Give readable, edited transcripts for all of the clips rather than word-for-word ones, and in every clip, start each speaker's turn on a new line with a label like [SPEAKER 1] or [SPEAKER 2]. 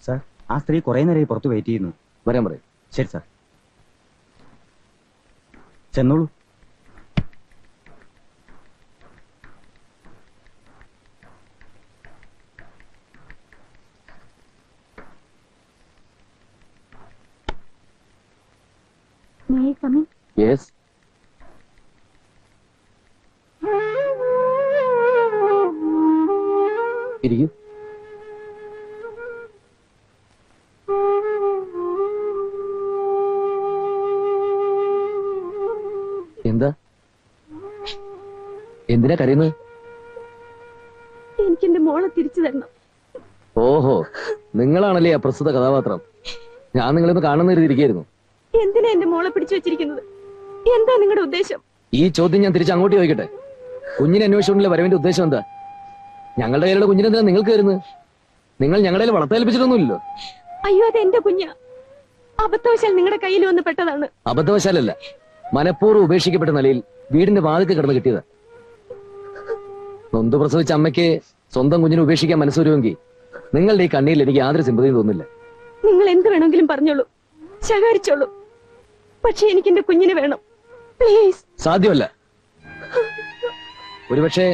[SPEAKER 1] Sir, ആ സ്ത്രീ കുറെ നേരം പുറത്ത് വെയിറ്റ് ചെയ്യുന്നു.
[SPEAKER 2] വരാൻ പറയും.
[SPEAKER 1] ശരി സാർ, ചെന്നോളൂ.
[SPEAKER 2] യെസ്. ഇരിക്കൂ. എന്താ, എന്തിനാ കരയുന്നത്?
[SPEAKER 3] എനിക്ക് എന്റെ മോളെ തിരിച്ചു തരണം.
[SPEAKER 2] ഓഹോ, നിങ്ങളാണല്ലേ ആ പ്രസ്തുത കഥാപാത്രം. ഞാൻ നിങ്ങളിന്ന് കാണുന്ന ഇരിക്കായിരുന്നു.
[SPEAKER 3] എന്തിനാ എന്റെ മോളെ പിടിച്ചു വെച്ചിരിക്കുന്നത്? എന്താ നിങ്ങളുടെ ഉദ്ദേശം?
[SPEAKER 2] ഈ ചോദ്യം ഞാൻ തിരിച്ച് അങ്ങോട്ട് ചോദിക്കട്ടെ. കുഞ്ഞിനെ അന്വേഷിച്ചുകൊണ്ടുള്ള വരവിന്റെ ഉദ്ദേശം എന്താ? ഞങ്ങളുടെ കയ്യിലുള്ള കുഞ്ഞിനെന്തിനാ നിങ്ങൾക്ക് വരുന്നത്? നിങ്ങൾ ഞങ്ങളുടെ കയ്യിൽ വളർത്തേൽപ്പിച്ചിട്ടൊന്നുമില്ലല്ലോ.
[SPEAKER 3] അയ്യോ, അത് എന്റെ കുഞ്ഞാ. അബദ്ധവശാൽ നിങ്ങളുടെ കയ്യിൽ വന്ന് പെട്ടതാണ്.
[SPEAKER 2] അബദ്ധവശാലല്ല, മനഃപൂർവ്വം ഉപേക്ഷിക്കപ്പെട്ട നിലയിൽ വീടിന്റെ വാതിൽക്ക് കിടന്ന് കിട്ടിയത്. നൊന്ത് പ്രസവിച്ച അമ്മയ്ക്ക് സ്വന്തം കുഞ്ഞിനെ ഉപേക്ഷിക്കാൻ മനസ്സ് വരുമെങ്കിൽ നിങ്ങളുടെ ഈ കണ്ണീരിൽ എനിക്ക് യാതൊരു സിമ്പതിയും തോന്നില്ല.
[SPEAKER 3] നിങ്ങൾ എന്ത് വേണമെങ്കിലും പറഞ്ഞോളൂ, ശകാരിച്ചോളൂ. പക്ഷെ എനിക്ക് എന്റെ കുഞ്ഞിനെ വേണം, പ്ലീസ്.
[SPEAKER 2] സാധ്യമല്ല. ഒരുപക്ഷെ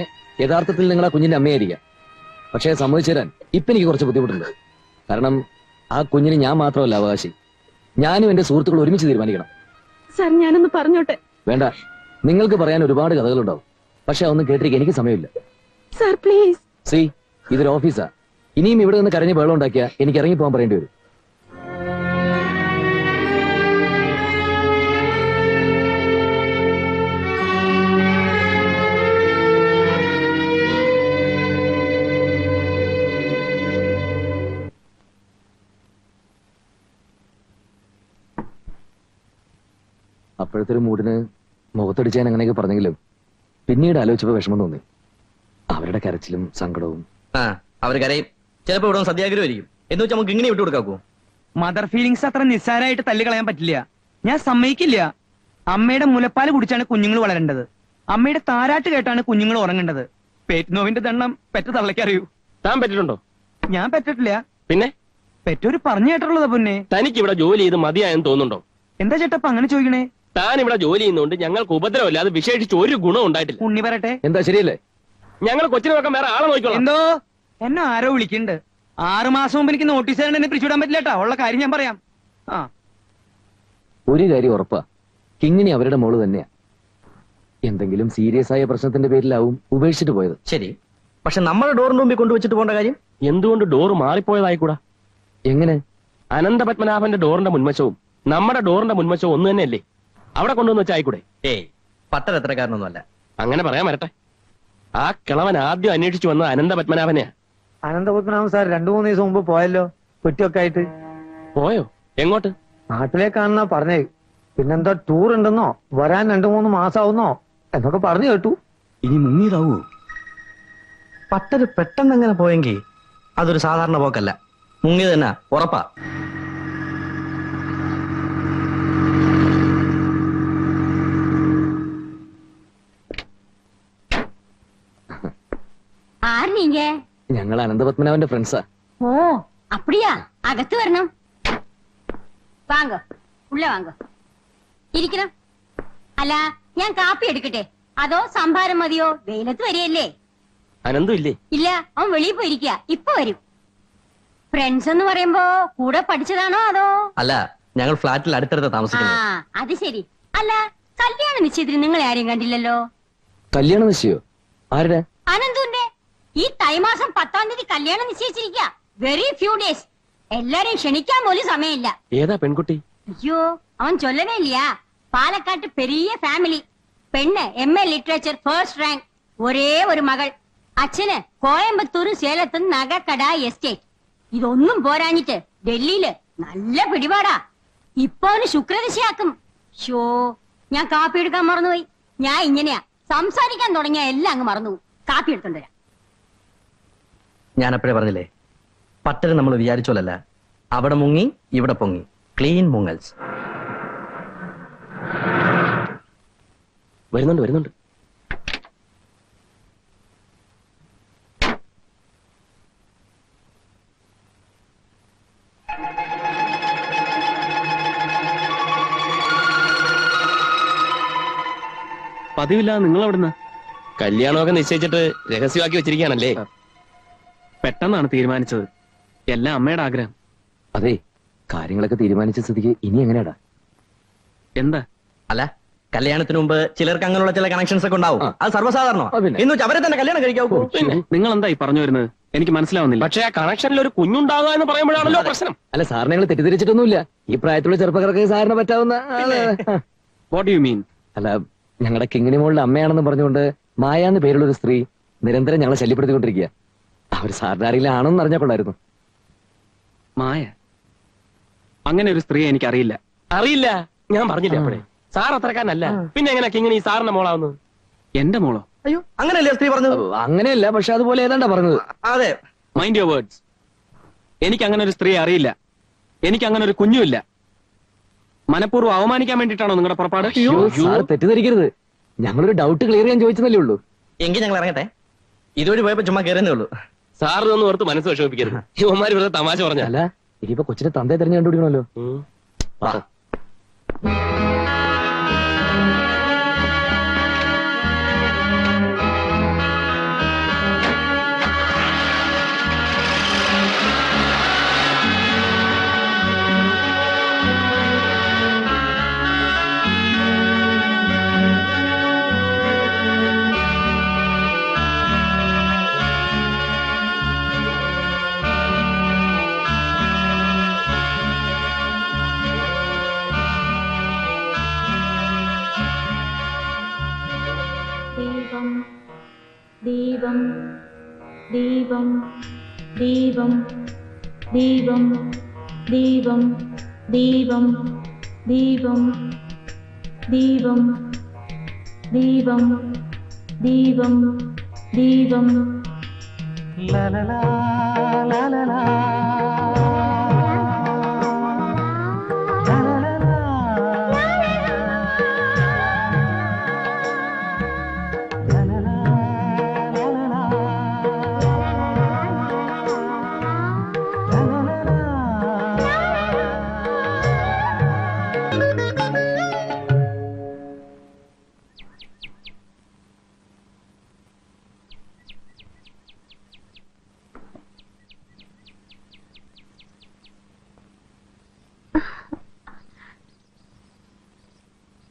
[SPEAKER 2] യഥാർത്ഥത്തിൽ നിങ്ങൾ ആ കുഞ്ഞിന്റെ അമ്മയായിരിക്കാം. പക്ഷെ സമ്മതിച്ചു തരാൻ ഇപ്പൊ എനിക്ക് കുറച്ച് ബുദ്ധിമുട്ടുണ്ട്. കാരണം ആ കുഞ്ഞിന് ഞാൻ മാത്രമല്ല അവകാശി, ഞാനും എന്റെ സുഹൃത്തുക്കൾ ഒരുമിച്ച് തീരുമാനിക്കണം.
[SPEAKER 3] സാർ, ഞാനൊന്ന് പറഞ്ഞോട്ടെ?
[SPEAKER 2] വേണ്ട, നിങ്ങൾക്ക് പറയാൻ ഒരുപാട് കഥകളുണ്ടാവും. പക്ഷെ അതൊന്നും കേട്ടിരിക്കാൻ എനിക്ക് സമയമില്ല.
[SPEAKER 3] Sir, please.
[SPEAKER 2] സി, ഇതൊരു ഓഫീസാ. ഇനിയും ഇവിടെ നിന്ന് കരഞ്ഞ് ബഹളം ഉണ്ടാക്കിയാ എനിക്ക് ഇറങ്ങി പോകാൻ പറയേണ്ടി വരും. അപ്പോഴത്തെ ഒരു മൂടിന് മുഖത്തടിച്ചാൻ അങ്ങനെയൊക്കെ പറഞ്ഞെങ്കിലും പിന്നീട് ആലോചിച്ചപ്പോ വിഷമം തോന്നി. അവരുടെ കരച്ചിലും സങ്കടവും.
[SPEAKER 4] അവര് കരയും. ചിലപ്പോ ഇവിടെ സത്യാഗ്രഹം ആയിരിക്കും. എന്ന് വെച്ചാൽ നമുക്ക് ഇങ്ങനെ വിട്ടു കൊടുക്കാക്കൂ.
[SPEAKER 5] മദർ ഫീലിങ്സ് അത്ര നിസ്സാരമായിട്ട് തള്ളിക്കളയാൻ പറ്റില്ല. ഞാൻ സമ്മതിക്കില്ല. അമ്മയുടെ മുലപ്പാല് കുടിച്ചാണ് കുഞ്ഞുങ്ങൾ വളരേണ്ടത്. അമ്മയുടെ താരാട്ട് കേട്ടാണ് കുഞ്ഞുങ്ങൾ ഉറങ്ങേണ്ടത്. പേറ്റുനോവിന്റെ ദണ്ണം പെറ്റ തള്ളക്കറിയൂ.
[SPEAKER 6] താൻ പറ്റിട്ടുണ്ടോ?
[SPEAKER 5] ഞാൻ പെറ്റിട്ടില്ല.
[SPEAKER 6] പിന്നെ
[SPEAKER 5] പെറ്റൊരു പറഞ്ഞു കേട്ടുള്ളതാ. പൊന്നെ,
[SPEAKER 6] തനിക്ക് ഇവിടെ ജോലി ചെയ്ത് മതിയായെന്ന് തോന്നുന്നുണ്ടോ?
[SPEAKER 5] എന്താ ചേട്ടപ്പ അങ്ങനെ ചോദിക്കണേ?
[SPEAKER 6] താൻ ഇവിടെ ജോലി ചെയ്യുന്നതുകൊണ്ട് ഞങ്ങൾക്ക് ഉപദ്രവമില്ലാതെ വിശേഷിച്ച് ഒരു ഗുണം ഉണ്ടായിട്ടില്ല.
[SPEAKER 5] ഉണ്ണി പറയട്ടെ.
[SPEAKER 2] എന്താ ശരിയല്ലേ?
[SPEAKER 6] ഞങ്ങൾ കൊച്ചിനെ നോക്കാൻ വേറെ ആളെ നോക്കിക്കോളാം.
[SPEAKER 5] എന്തോ എന്നെ ആരോ വിളിക്കുന്നുണ്ട്. 6 മാസം മുമ്പ് എനിക്ക് നോട്ടീസ് തരാണ്ട് എന്നെ പിരിച്ചുവിടാൻ പറ്റില്ല കേട്ടാ. ഉള്ള കാര്യം ഞാൻ പറയാം.
[SPEAKER 2] ഒരു കാര്യം ഉറപ്പാ, കിങ്ങിണി അവരുടെ മോള് തന്നെയാ. എന്തെങ്കിലും സീരിയസ് ആയ പ്രശ്നത്തിന്റെ പേരിലാവും ഉപേക്ഷിച്ചിട്ട് പോയത്.
[SPEAKER 4] ശരി, പക്ഷെ നമ്മുടെ ഡോറിന്റെ മുമ്പിൽ കൊണ്ടുവച്ചിട്ട് പോകേണ്ട കാര്യം?
[SPEAKER 6] എന്തുകൊണ്ട് ഡോറ് മാറിപ്പോയതായിക്കൂടാ?
[SPEAKER 2] എങ്ങനെ?
[SPEAKER 6] അനന്തപത്മനാഭന്റെ ഡോറിന്റെ മുൻവശവും നമ്മുടെ ഡോറിന്റെ മുൻവശവും ഒന്ന് തന്നെയല്ലേ? അവിടെ കൊണ്ടുവന്ന് വെച്ചായിക്കൂടെ?
[SPEAKER 4] ഏയ്, പട്ടർ എത്രക്കാരനൊന്നുമല്ല.
[SPEAKER 6] അങ്ങനെ പറയാൻ വരട്ടെ. ആ കിളവൻ ആദ്യം അന്വേഷിച്ചു വന്നത് അനന്തപത്മനാഭനെയാ.
[SPEAKER 7] അനന്തപത്മനാഭൻ സാർ 2-3 ദിവസം മുമ്പ് പോയല്ലോ, കുറ്റിയൊക്കെ ആയിട്ട്.
[SPEAKER 6] പോയോ? എങ്ങോട്ട്?
[SPEAKER 7] നാട്ടിലേക്കാണെന്നാ പറഞ്ഞേ. പിന്നെന്താ ടൂർ ഉണ്ടെന്നോ വരാൻ 2-3 മാസാവുന്നോ എന്നൊക്കെ പറഞ്ഞു കേട്ടു.
[SPEAKER 1] ഇനി മുങ്ങിയതാവൂ?
[SPEAKER 4] പട്ടര് പെട്ടെന്ന് എങ്ങനെ പോയെങ്കിൽ അതൊരു സാധാരണ പോക്കല്ല. മുങ്ങി തന്നെ ഉറപ്പാ.
[SPEAKER 2] ഞങ്ങൾ അനന്തപത്മനാഭന്റെ ഫ്രണ്ട്സാ.
[SPEAKER 8] ഓ, அப்படியா? അകത്ത് വരണം. വാങ്ങ, ഉള്ള വാങ്ങ. ഇരിക്കണം. അല്ല, ഞാൻ കാപ്പി എടുക്കട്ടെ അതോ സംഭാരം മതിയോ? വെയിലത്ത് വരികയല്ലേ.
[SPEAKER 6] അനന്തും ഇല്ലേ?
[SPEAKER 8] ഇല്ല, അവൻ വെളിയിൽ പോയിരിക്കുക. ഇപ്പൊ വരും. ഫ്രണ്ട്സ് എന്ന് പറയുമ്പോ കൂടെ പഠിച്ചതാണോ അതോ?
[SPEAKER 4] അല്ല, ഞങ്ങൾ ഫ്ലാറ്റിൽ അടുത്തടുത്ത്
[SPEAKER 8] ആ,
[SPEAKER 4] താമസിക്കുന്നത്.
[SPEAKER 8] അത് ശരി. അല്ല, കല്യാണ നിശ്ചയത്തിന് നിങ്ങളെ ആരെയും കണ്ടില്ലല്ലോ.
[SPEAKER 2] കല്യാണ നിശ്ചയോ? ആരുടെ?
[SPEAKER 8] അനന്തുന്റെ. ഈ തൈമാസം 10-ാം തീയതി കല്യാണം നിശ്ചയിച്ചിരിക്കുക. Very few days. എല്ലാരെയും ക്ഷണിക്കാൻ പോലും സമയമില്ല.
[SPEAKER 6] ഏതാ പെൺകുട്ടി?
[SPEAKER 8] അയ്യോ, അവൻ ചൊല്ലവേ ഇല്ലയാ. പാലക്കാട്ട് പെരിയ ഫാമിലി. പെണ്ണ് MA ലിറ്ററേച്ചർ ഫസ്റ്റ് റാങ്ക്. ഒരേ ഒരു മകൾ. അച്ഛന് കോയമ്പത്തൂരും സേലത്തും നഗക്കട എസ്റ്റേറ്റ്. ഇതൊന്നും പോരാഞ്ഞിട്ട് ഡൽഹിയില് നല്ല പിടിപാടാ. ഇപ്പൊ അവന് ശുക്രദശയാക്കും. ഷോ, ഞാൻ കാപ്പി എടുക്കാൻ മറന്നുപോയി. ഞാൻ ഇങ്ങനെയാ, സംസാരിക്കാൻ തുടങ്ങിയ എല്ലാം അങ്ങ് മറന്നു. കാപ്പി എടുത്തോണ്ടരാ.
[SPEAKER 4] ഞാൻ അപ്പോഴേ പറഞ്ഞില്ലേ, പട്ടര് നമ്മൾ വിചാരിച്ചോലല്ല. അവിടെ മുങ്ങി ഇവിടെ പൊങ്ങി. ക്ലീൻ മുങ്ങൽസ്.
[SPEAKER 6] വരുന്നുണ്ട് വരുന്നുണ്ട്. പതിവില്ലാതെ നിങ്ങൾ എവിടുന്ന്? കല്യാണമൊക്കെ നിശ്ചയിച്ചിട്ട് രഹസ്യമാക്കി വെച്ചിരിക്കുകയാണല്ലേ?
[SPEAKER 9] പെട്ടെന്നാണ് തീരുമാനിച്ചത്. എല്ലാം അമ്മയുടെ ആഗ്രഹം.
[SPEAKER 2] അതെ, കാര്യങ്ങളൊക്കെ തീരുമാനിച്ച സ്ഥിതിക്ക് ഇനി എങ്ങനെയാടാ?
[SPEAKER 9] എന്താ?
[SPEAKER 4] അല്ല, കല്യാണത്തിന് മുമ്പ് ചിലർക്ക് അങ്ങനെയുള്ള ചില കണക്ഷൻസ് ഒക്കെ ഉണ്ടാവും. അത് സർവ്വസാധാരണമാണ്.
[SPEAKER 2] പിന്നെ.
[SPEAKER 4] എന്ന് വെച്ചാൽ അവരെ തന്നെ കല്യാണം കഴിക്കാവൂ.
[SPEAKER 6] പിന്നെ
[SPEAKER 9] നിങ്ങൾ എന്തായി പറഞ്ഞു വരുന്നത്? എനിക്ക് മനസ്സിലാവുന്നില്ല.
[SPEAKER 6] പക്ഷെ ആ കണക്ഷനിൽ ഒരു കുഞ്ഞുണ്ടാകുക എന്ന് പറയുമ്പോഴാണല്ലോ പ്രശ്നം.
[SPEAKER 2] അല്ല, സാറിനെ ഞങ്ങൾ തെറ്റിദ്ധരിച്ചിട്ടൊന്നുമില്ല. ഈ പ്രായത്തിലുള്ള ചെറുപ്പക്കാർക്ക് സാറിന് പറ്റാവുന്ന
[SPEAKER 9] വാട്ട് യു മീൻ?
[SPEAKER 2] അല്ല, ഞങ്ങളുടെ കിങ്ങിണി മോളുടെ അമ്മയാണെന്ന് പറഞ്ഞുകൊണ്ട് മായ എന്ന് പേരുള്ള ഒരു സ്ത്രീ നിരന്തരം ഞങ്ങളെ ശല്യപ്പെടുത്തിക്കൊണ്ടിരിക്കുക. അവർ സാറിന് ആരെങ്കിലും ആണെന്ന് അറിഞ്ഞാൽ കൊള്ളായിരുന്നു.
[SPEAKER 9] മായ? അങ്ങനെ ഒരു സ്ത്രീ എനിക്കറിയില്ല.
[SPEAKER 6] അറിയില്ല? ഞാൻ പറഞ്ഞില്ല അപ്പോഴേ. സാർ അത്രക്കാരനല്ല. പിന്നെ എങ്ങനെ കിങ്ങിണി ഈ സാറിന്റെ മോളാവുന്നത്?
[SPEAKER 9] എന്റെ മോളോ?
[SPEAKER 4] അയ്യോ, അങ്ങനെയല്ലേ സ്ത്രീ പറഞ്ഞത്?
[SPEAKER 2] അങ്ങനെയല്ല, പക്ഷെ അതുപോലെ ഏതാണ്ടാ പറഞ്ഞത്.
[SPEAKER 4] അതെ.
[SPEAKER 9] Mind your words. എനിക്ക് അങ്ങനെ ഒരു സ്ത്രീ അറിയില്ല. എനിക്ക് അങ്ങനെ ഒരു കുഞ്ഞുമില്ല. മനഃപൂർവ്വം അവമാനിക്കാൻ വേണ്ടിയിട്ടാണോ നിങ്ങളുടെ പുറപ്പാട്?
[SPEAKER 2] സാർ തെറ്റിദ്ധരിക്കരുത്. ഞങ്ങളൊരു ഡൗട്ട് ക്ലിയർ ചെയ്യാൻ ചോദിച്ചതല്ലേ ഉള്ളൂ.
[SPEAKER 4] എങ്കിൽ ഞങ്ങൾ ഇറങ്ങട്ടെ. ഇതുവഴി പോയപ്പോ ചുമ്മാ കയറുന്നേ ഉള്ളൂ.
[SPEAKER 6] സാറിനൊന്നും ഓർത്ത് മനസ്സ് വിഷമിപ്പിക്കരുത്. ഇവന്മാര് വെറുതെ തമാശ പറഞ്ഞ.
[SPEAKER 2] അല്ല, ഇനിയിപ്പോ കൊച്ചിന്റെ തന്തയെ തെരഞ്ഞു കണ്ടുപിടിക്കണമല്ലോ.
[SPEAKER 3] ദീപം ദീപം ദീപം ദീപം ദീപം ദീപം ദീപം ദീപം ദീപം ദീപം ദീപം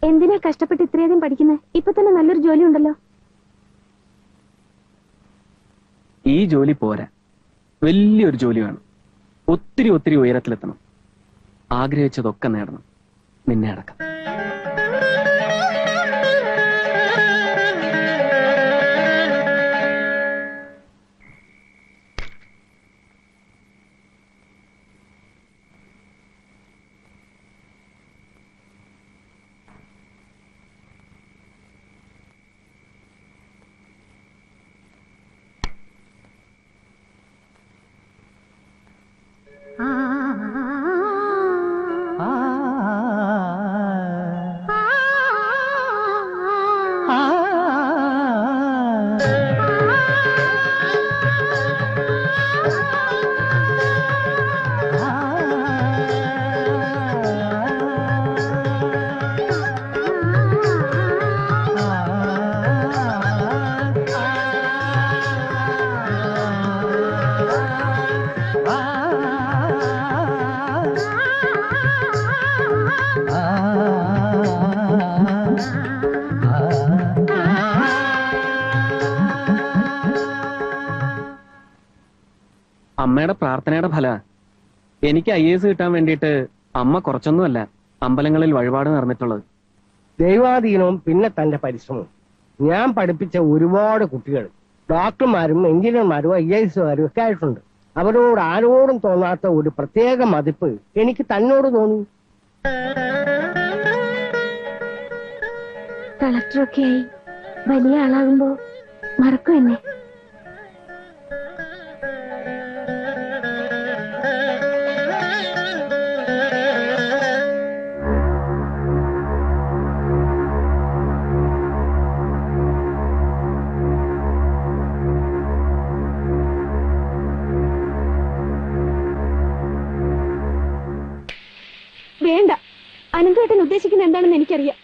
[SPEAKER 3] എന്തിനാ കഷ്ടപ്പെട്ട് ഇത്രയധികം പഠിക്കുന്നത്? ഇപ്പൊ തന്നെ നല്ലൊരു ജോലി ഉണ്ടല്ലോ.
[SPEAKER 9] ഈ ജോലി പോരാ, വലിയൊരു ജോലി വേണം. ഒത്തിരി ഒത്തിരി ഉയരത്തിലെത്തണം. ആഗ്രഹിച്ചതൊക്കെ നേടണം, നിന്നെ അടക്കം. അമ്മയുടെ പ്രാർത്ഥനയുടെ ഫല എനിക്ക് IAS കിട്ടാൻ വേണ്ടിയിട്ട് അമ്മ കുറച്ചൊന്നുമല്ല അമ്പലങ്ങളിൽ വഴിപാട് നടന്നിട്ടുള്ളത്.
[SPEAKER 10] ദൈവാധീനവും പിന്നെ തന്റെ പരിശ്രമവും. ഞാൻ പഠിപ്പിച്ച ഒരുപാട് കുട്ടികൾ ഡോക്ടർമാരും എഞ്ചിനീയർമാരും IASകാരും ഒക്കെ ആയിട്ടുണ്ട്. അവരോട് ആരോടും തോന്നാത്ത ഒരു പ്രത്യേക മതിപ്പ് എനിക്ക് തന്നോട് തോന്നി.
[SPEAKER 3] കളക്ടറൊക്കെ ആയി വലിയ ആളാകുമ്പോ മറക്കും എന്നെ. വേണ്ട, അനന്തേട്ടൻ ഉദ്ദേശിക്കുന്ന എന്താണെന്ന് എനിക്കറിയാം.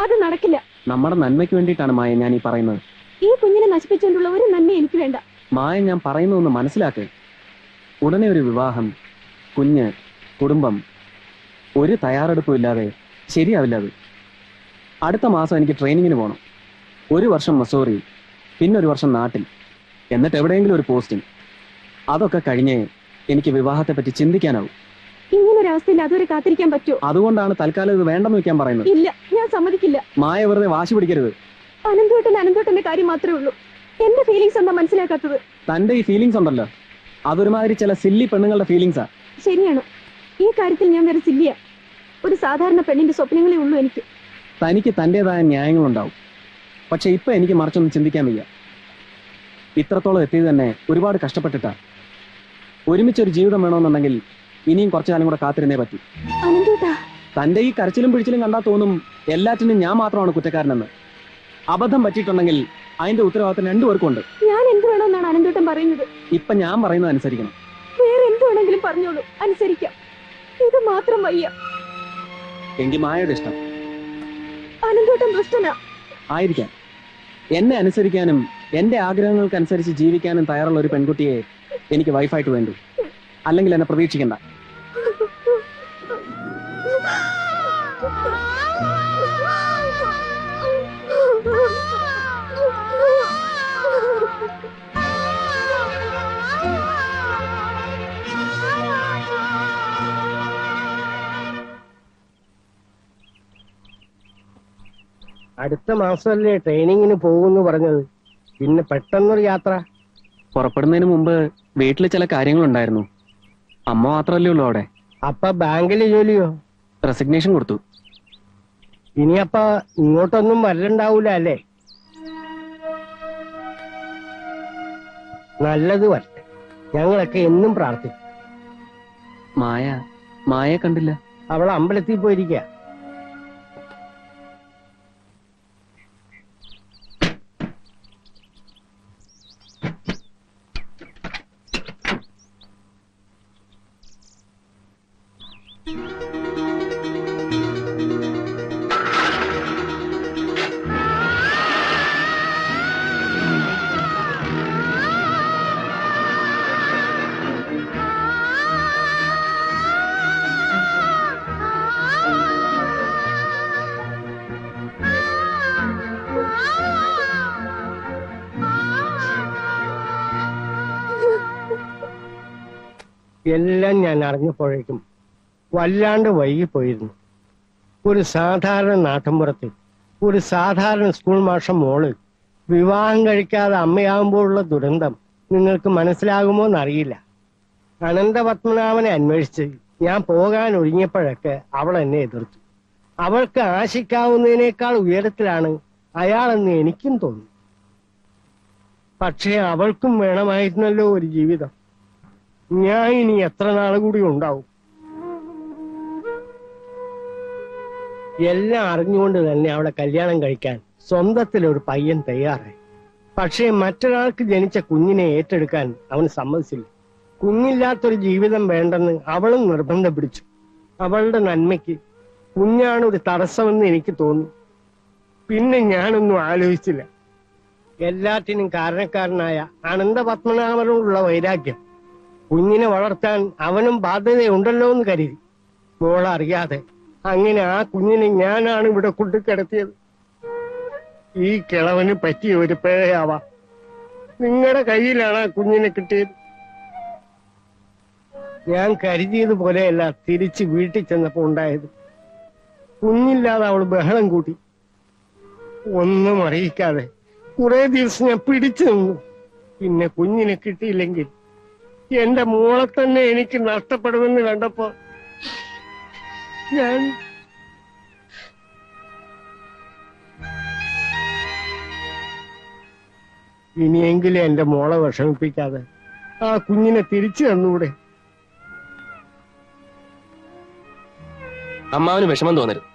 [SPEAKER 3] അത് നടക്കില്ല.
[SPEAKER 9] നമ്മുടെ നന്മയ്ക്ക് വേണ്ടിയിട്ടാണ് മായ ഞാൻ ഈ പറയുന്നത്.
[SPEAKER 3] ഈ കുഞ്ഞിനെ നശിപ്പിച്ചുകൊണ്ടുള്ള ഒരു നന്മ എനിക്ക് വേണ്ട.
[SPEAKER 9] മായ, ഞാൻ പറയുന്നതൊന്ന് മനസ്സിലാക്ക്. ഉടനെ ഒരു വിവാഹം, കുഞ്ഞ്, കുടുംബം, ഒരു തയ്യാറെടുപ്പും ഇല്ലാതെ ശരിയാവില്ല അത്. അടുത്ത മാസം എനിക്ക് ട്രെയിനിങ്ങിന് പോകണം. 1 വർഷം മസൂറി, പിന്നെ 1 വർഷം നാട്ടിൽ, എന്നിട്ട് എവിടെയെങ്കിലും ഒരു പോസ്റ്റിംഗ്. അതൊക്കെ കഴിഞ്ഞേ എനിക്ക് വിവാഹത്തെ പറ്റി ചിന്തിക്കാനാവും.
[SPEAKER 3] ഇങ്ങനൊരവസ്ഥയിൽ അതുവരെ കാത്തിരിക്കാൻ പറ്റുമോ?
[SPEAKER 9] അതുകൊണ്ടാണ് തൽക്കാലം ഇത് വേണ്ടെന്ന് വെക്കാൻ പറയുന്നത്.
[SPEAKER 3] ഇല്ല, ഞാൻ സമ്മതിക്കില്ല.
[SPEAKER 9] മായ വെറുതെ വാശി പിടിക്കരുത്.
[SPEAKER 3] അനന്തോട്ടന്റെ കാര്യം മാത്രമേ ഉള്ളൂ. എന്റെ ഫീലിങ്സ് എന്താ മനസ്സിലാക്കാത്തത്?
[SPEAKER 9] തന്റെ ഈ ഫീലിങ്സ് ഉണ്ടല്ലോ, അതൊരുമാതിരി ചില സില്ലി പെണ്ണുങ്ങളുടെ ഫീലിങ്സാ.
[SPEAKER 3] ശരിയാണ്, ഈ കാര്യത്തിൽ ഞാൻ വേറെ സില്ലിയ. ഒരു സാധാരണ പെണ്ണിന്റെ സ്വപ്നങ്ങളേ ഉള്ളൂ എനിക്ക്.
[SPEAKER 9] തനിക്ക് തന്റേതായ ന്യായങ്ങളുണ്ടാവും. പക്ഷെ ഇപ്പൊ എനിക്ക് മറിച്ചൊന്നും ചിന്തിക്കാൻ വയ്യ. ഇത്രത്തോളം എത്തിയത് തന്നെ ഒരുപാട് കഷ്ടപ്പെട്ടിട്ടാ. ഒരുമിച്ചൊരു ജീവിതം വേണമെന്നുണ്ടെങ്കിൽ ഇനിയും കുറച്ചു കാലം കൂടെ കാത്തിരുന്നേ പറ്റൂ. തന്റെ ഈ കരച്ചിലും പിടിച്ചിലും കണ്ടാൽ തോന്നും എല്ലാറ്റിനും ഞാൻ മാത്രമാണ് കുറ്റക്കാരനെന്ന്. അബദ്ധം പറ്റിയിട്ടുണ്ടെങ്കിൽ അതിന്റെ ഉത്തരവാദിത്തം 2 പേർക്കും ഉണ്ട്.
[SPEAKER 3] ഞാൻ എന്ത് വേണമെന്നാണ് അനന്തോട്ടൻ പറയുന്നത്?
[SPEAKER 9] ഇപ്പൊ ഞാൻ പറയുന്നത് അനുസരിക്കണം.
[SPEAKER 3] വേറെ എന്ത് വേണമെങ്കിലും പറഞ്ഞോളൂ, അനുസരിക്കാം. ഇത് മാത്രം വയ്യ.
[SPEAKER 9] എങ്കിൽ മായയുടെ ഇഷ്ടം.
[SPEAKER 3] അനന്തോട്ടൻ ദുഷ്ടനാ.
[SPEAKER 9] ആയിരിക്കാം. എന്നെ അനുസരിക്കാനും എന്റെ ആഗ്രഹങ്ങൾക്കനുസരിച്ച് ജീവിക്കാനും തയ്യാറുള്ള ഒരു പെൺകുട്ടിയെ എനിക്ക് വൈഫായിട്ട് വേണ്ടു. അല്ലെങ്കിൽ എന്നെ പ്രതീക്ഷിക്കണ്ട.
[SPEAKER 10] അടുത്ത മാസമല്ലേ ട്രെയിനിങ്ങിന് പോകുമെന്ന് പറഞ്ഞത്? പിന്നെ പെട്ടെന്നൊരു യാത്ര?
[SPEAKER 9] പുറപ്പെടുന്നതിന് മുമ്പ് വീട്ടിൽ ചില കാര്യങ്ങളുണ്ടായിരുന്നു. അമ്മ മാത്രമല്ലേ ഉള്ളൂ അവിടെ.
[SPEAKER 10] അപ്പ ബാങ്കില് ജോലിയോ?
[SPEAKER 9] റെസിഗ്നേഷൻ കൊടുത്തു.
[SPEAKER 10] ഇനി അപ്പ ഇങ്ങോട്ടൊന്നും വരണ്ടാവൂല അല്ലേ? നല്ലത് വരട്ടെ. ഞങ്ങളൊക്കെ എന്നും പ്രാർത്ഥിക്കും.
[SPEAKER 9] മായയെ കണ്ടില്ല.
[SPEAKER 10] അവൾ അമ്പലത്തിൽ പോയിരിക്കുക. എല്ലാം ഞാൻ അറിഞ്ഞപ്പോഴേക്കും വല്ലാണ്ട് വൈകിപ്പോയിരുന്നു. ഒരു സാധാരണ നാട്ടിൻപുറത്ത് ഒരു സാധാരണ സ്കൂൾ മാഷ മോള് വിവാഹം കഴിക്കാതെ അമ്മയാകുമ്പോഴുള്ള ദുരന്തം നിങ്ങൾക്ക് മനസ്സിലാകുമോ എന്നറിയില്ല. അനന്തപത്മനാഭനെ അന്വേഷിച്ച് ഞാൻ പോകാൻ ഒരുങ്ങിയപ്പോഴൊക്കെ അവൾ എന്നെ എതിർത്തു. അവൾക്ക് ആശിക്കാവുന്നതിനേക്കാൾ ഉയരത്തിലാണ് അയാളെന്ന് എനിക്കും തോന്നി. പക്ഷേ അവൾക്കും വേണമായിരുന്നല്ലോ ഒരു ജീവിതം. ഞാൻ ഇനി എത്ര നാൾ കൂടി ഉണ്ടാവും? എല്ലാം അറിഞ്ഞുകൊണ്ട് തന്നെ അവളെ കല്യാണം കഴിക്കാൻ സ്വന്തത്തിലൊരു പയ്യൻ തയ്യാറായി. പക്ഷേ മറ്റൊരാൾക്ക് ജനിച്ച കുഞ്ഞിനെ ഏറ്റെടുക്കാൻ അവൻ സമ്മതിച്ചില്ല. കുഞ്ഞില്ലാത്തൊരു ജീവിതം വേണ്ടെന്ന് അവളും നിർബന്ധം പിടിച്ചു. അവളുടെ നന്മയ്ക്ക് കുഞ്ഞാണ് ഒരു തടസ്സമെന്ന് എനിക്ക് തോന്നി. പിന്നെ ഞാനൊന്നും ആലോചിച്ചില്ല. എല്ലാറ്റിനും കാരണക്കാരനായ അനന്തപത്മനാഭനോടുള്ള വൈരാഗ്യം കുഞ്ഞിനെ വളർത്താൻ അവനും ബാധ്യതയുണ്ടല്ലോ എന്ന് കരുതി മോളറിയാതെ അങ്ങനെ ആ കുഞ്ഞിനെ ഞാനാണ് ഇവിടെ കൊണ്ടുകിടത്തിയത്. ഈ കിളവന് പറ്റിയ ഒരു പിഴയാവാം. നിങ്ങളുടെ കയ്യിലാണ് ആ കുഞ്ഞിനെ കിട്ടിയത്. ഞാൻ കരുതിയതുപോലെയല്ല തിരിച്ച് വീട്ടിൽ ചെന്നപ്പോ ഉണ്ടായത്. കുഞ്ഞില്ലാതെ അവൾ ബഹളം കൂട്ടി. ഒന്നും അറിയിക്കാതെ കുറെ ദിവസം ഞാൻ പിടിച്ചു നിന്നു. പിന്നെ കുഞ്ഞിനെ കിട്ടിയില്ലെങ്കിൽ എന്റെ മോളെ തന്നെ എനിക്ക് നഷ്ടപ്പെടുമെന്ന് കണ്ടപ്പോ ഞാൻ ഇനിയെങ്കിലും എന്റെ മോളെ വിഷമിപ്പിക്കാതെ ആ കുഞ്ഞിനെ തിരിച്ചു തന്നൂടെ?
[SPEAKER 6] അമ്മാവന് വിഷമം തോന്നരുത്.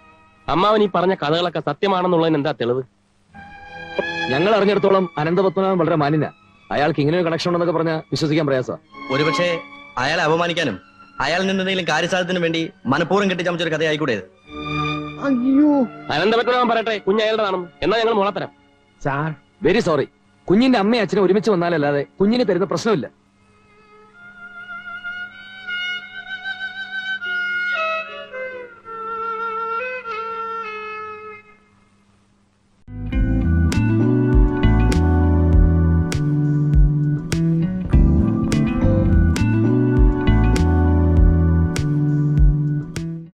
[SPEAKER 6] അമ്മാവൻ ഈ പറഞ്ഞ കഥകളൊക്കെ സത്യമാണെന്നുള്ളതിന് എന്താ തെളിവ്?
[SPEAKER 2] ഞങ്ങൾ അറിഞ്ഞിടത്തോളം അനന്തപത്മനാഭൻ വളരെ മാന്യന. അയാൾക്ക് ഇങ്ങനെ ഒരു കണക്ഷൻ ഉണ്ടെന്നൊക്കെ പറഞ്ഞാൽ വിശ്വസിക്കാൻ പ്രയാസം.
[SPEAKER 4] ഒരുപക്ഷെ അയാളെ അപമാനിക്കാനും അയാളിൽ നിന്ന് എന്തെങ്കിലും കാര്യസാധ്യത്തിനും വേണ്ടി മനഃപൂർവ്വം കെട്ടിച്ചമച്ചൊരു കഥയായിക്കൂടെ?
[SPEAKER 10] അയ്യോ
[SPEAKER 6] അനന്തപത്മനാഭൻ പറയട്ടെ കുഞ്ഞ് അയാളുടെതാണെന്ന്. എന്നാ ഞങ്ങൾ മോളെ തരാം.
[SPEAKER 10] Sir
[SPEAKER 2] very sorry. കുഞ്ഞിന്റെ അമ്മയും അച്ഛനും ഒരുമിച്ച് വന്നാലല്ലാതെ കുഞ്ഞിന് തരുന്ന പ്രശ്നമില്ല.